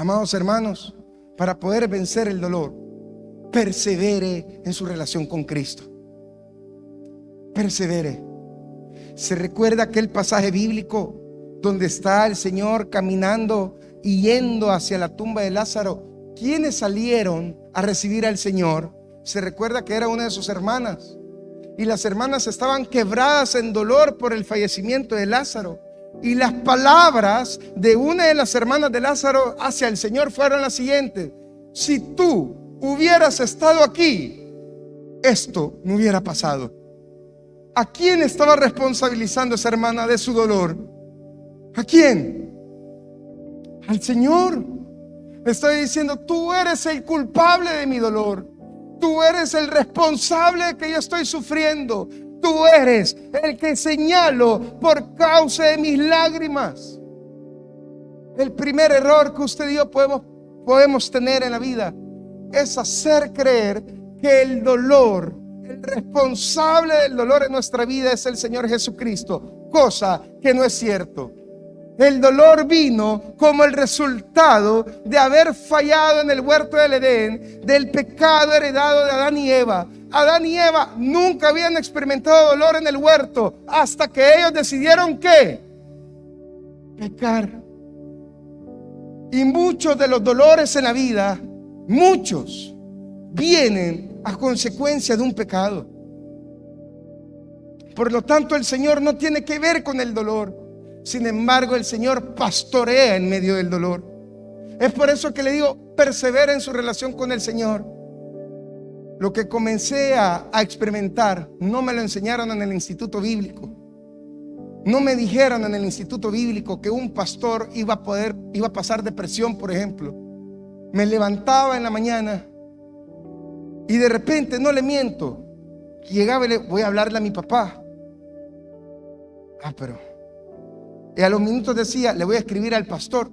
Amados hermanos, para poder vencer el dolor, persevere en su relación con Cristo. Persevere. ¿Se recuerda aquel pasaje bíblico donde está el Señor caminando y yendo hacia la tumba de Lázaro? ¿Quiénes salieron a recibir al Señor? Se recuerda que era una de sus hermanas, y las hermanas estaban quebradas en dolor por el fallecimiento de Lázaro. Y las palabras de una de las hermanas de Lázaro hacia el Señor fueron las siguientes: si tú hubieras estado aquí, esto no hubiera pasado. ¿A quién estaba responsabilizando esa hermana de su dolor? ¿A quién? Al Señor. Le estoy diciendo: tú eres el culpable de mi dolor, tú eres el responsable de que yo estoy sufriendo, tú eres el que señalo por causa de mis lágrimas. El primer error que usted y yo podemos tener en la vida es hacer creer que el dolor, el responsable del dolor en nuestra vida es el Señor Jesucristo, cosa que no es cierto. El dolor vino como el resultado de haber fallado en el huerto del Edén, del pecado heredado de Adán y Eva. Adán y Eva nunca habían experimentado dolor en el huerto hasta que ellos decidieron ¿qué? Pecar. Y muchos de los dolores en la vida, muchos, vienen a consecuencia de un pecado. Por lo tanto, el Señor no tiene que ver con el dolor. Sin embargo, el Señor pastorea en medio del dolor. Es por eso que le digo: persevera en su relación con el Señor. Lo que comencé a experimentar no me lo enseñaron en el instituto bíblico. No me dijeron en el instituto bíblico que un pastor iba a pasar depresión, por ejemplo. Me levantaba en la mañana y de repente, no le miento, llegaba y le voy a hablarle a mi papá. Y a los minutos decía: le voy a escribir al pastor.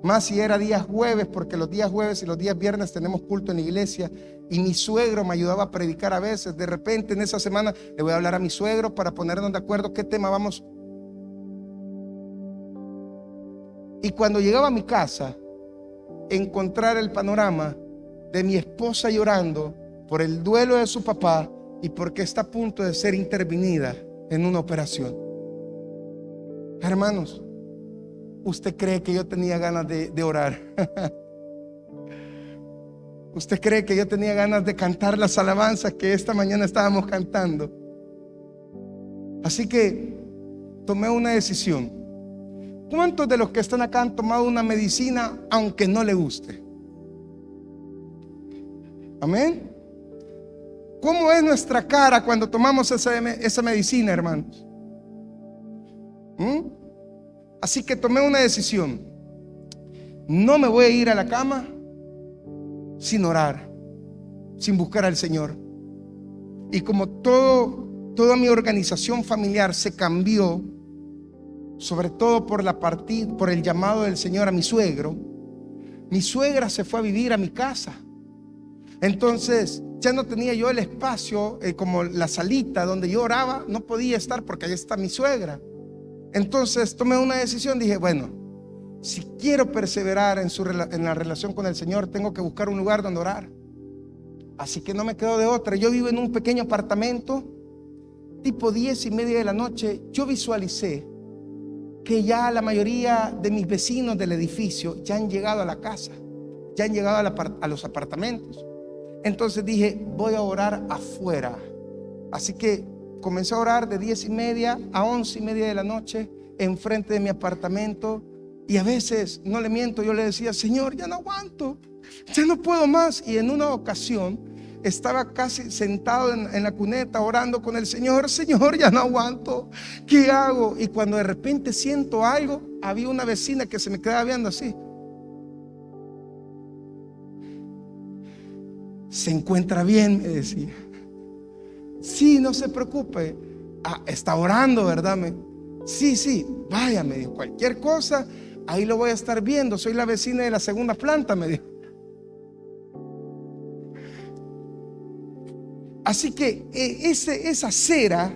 Más si era días jueves, porque los días jueves y los días viernes tenemos culto en la iglesia, y mi suegro me ayudaba a predicar a veces. De repente en esa semana le voy a hablar a mi suegro para ponernos de acuerdo qué tema vamos. Y cuando llegaba a mi casa, encontrar el panorama de mi esposa llorando por el duelo de su papá y porque está a punto de ser intervenida en una operación. Hermanos, ¿usted cree que yo tenía ganas de orar? ¿Usted cree que yo tenía ganas de cantar las alabanzas que esta mañana estábamos cantando? Así que tomé una decisión. ¿Cuántos de los que están acá han tomado una medicina aunque no le guste? Amén. ¿Cómo es nuestra cara cuando tomamos esa medicina, hermanos? Así que tomé una decisión. No me voy a ir a la cama sin orar, sin buscar al Señor. Y como toda mi organización familiar se cambió, sobre todo por el llamado del Señor a mi suegro, mi suegra se fue a vivir a mi casa. Entonces ya no tenía yo el espacio, como la salita donde yo oraba, no podía estar porque ahí está mi suegra. Entonces tomé una decisión, dije: bueno, si quiero perseverar en la relación con el Señor, tengo que buscar un lugar donde orar. Así que no me quedo de otra. Yo vivo en un pequeño apartamento, tipo 10:30 de la noche. Yo visualicé que ya la mayoría de mis vecinos del edificio ya han llegado a la casa, ya han llegado a los apartamentos. Entonces dije: voy a orar afuera. Así que comencé a orar de 10:30 a 11:30 de la noche enfrente de mi apartamento. Y a veces, no le miento, yo le decía: Señor, ya no aguanto, ya no puedo más. Y en una ocasión estaba casi sentado en la cuneta orando con el Señor: Señor, ya no aguanto, ¿qué hago? Y cuando de repente siento algo, había una vecina que se me quedaba viendo así. ¿Se encuentra bien?, me decía. Sí, no se preocupe. Está orando, ¿verdad? Sí, vaya, me dijo, cualquier cosa, ahí lo voy a estar viendo. Soy la vecina de la segunda planta, me dijo. Así que esa cera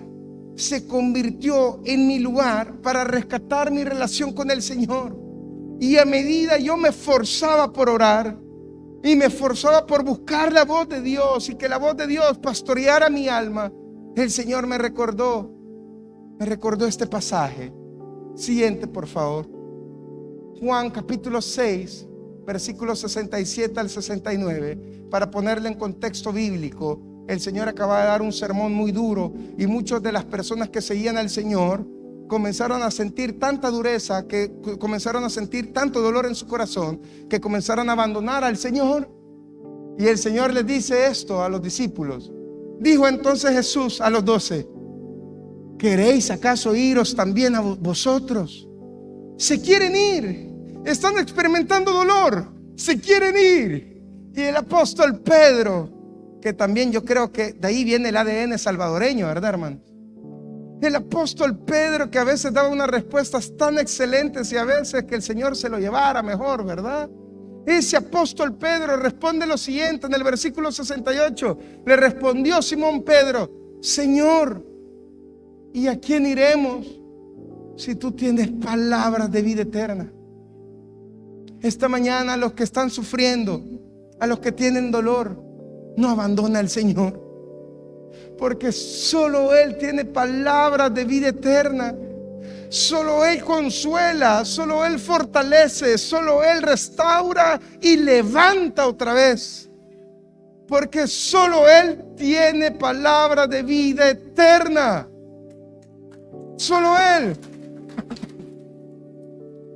se convirtió en mi lugar para rescatar mi relación con el Señor. Y a medida yo me esforzaba por orar y me esforzaba por buscar la voz de Dios y que la voz de Dios pastoreara mi alma, el Señor me recordó este pasaje. Siguiente, por favor. Juan capítulo 6, versículos 67 al 69. Para ponerle en contexto bíblico, el Señor acaba de dar un sermón muy duro y muchas de las personas que seguían al Señor comenzaron a sentir tanta dureza, que comenzaron a sentir tanto dolor en su corazón, que comenzaron a abandonar al Señor. Y el Señor les dice esto a los discípulos. Dijo entonces Jesús a los 12: ¿queréis acaso iros también a vosotros? Se quieren ir, están experimentando dolor, se quieren ir. Y el apóstol Pedro, que también yo creo que de ahí viene el ADN salvadoreño, ¿verdad, hermano? El apóstol Pedro, que a veces daba unas respuestas tan excelentes y a veces que el Señor se lo llevara mejor, ¿verdad? Ese apóstol Pedro responde lo siguiente en el versículo 68. Le respondió Simón Pedro: Señor, ¿y a quién iremos si tú tienes palabras de vida eterna? Esta mañana, a los que están sufriendo, a los que tienen dolor, no abandona al Señor, porque solo Él tiene palabras de vida eterna. Solo Él consuela, solo Él fortalece, solo Él restaura y levanta otra vez, porque solo Él tiene palabras de vida eterna. Solo Él.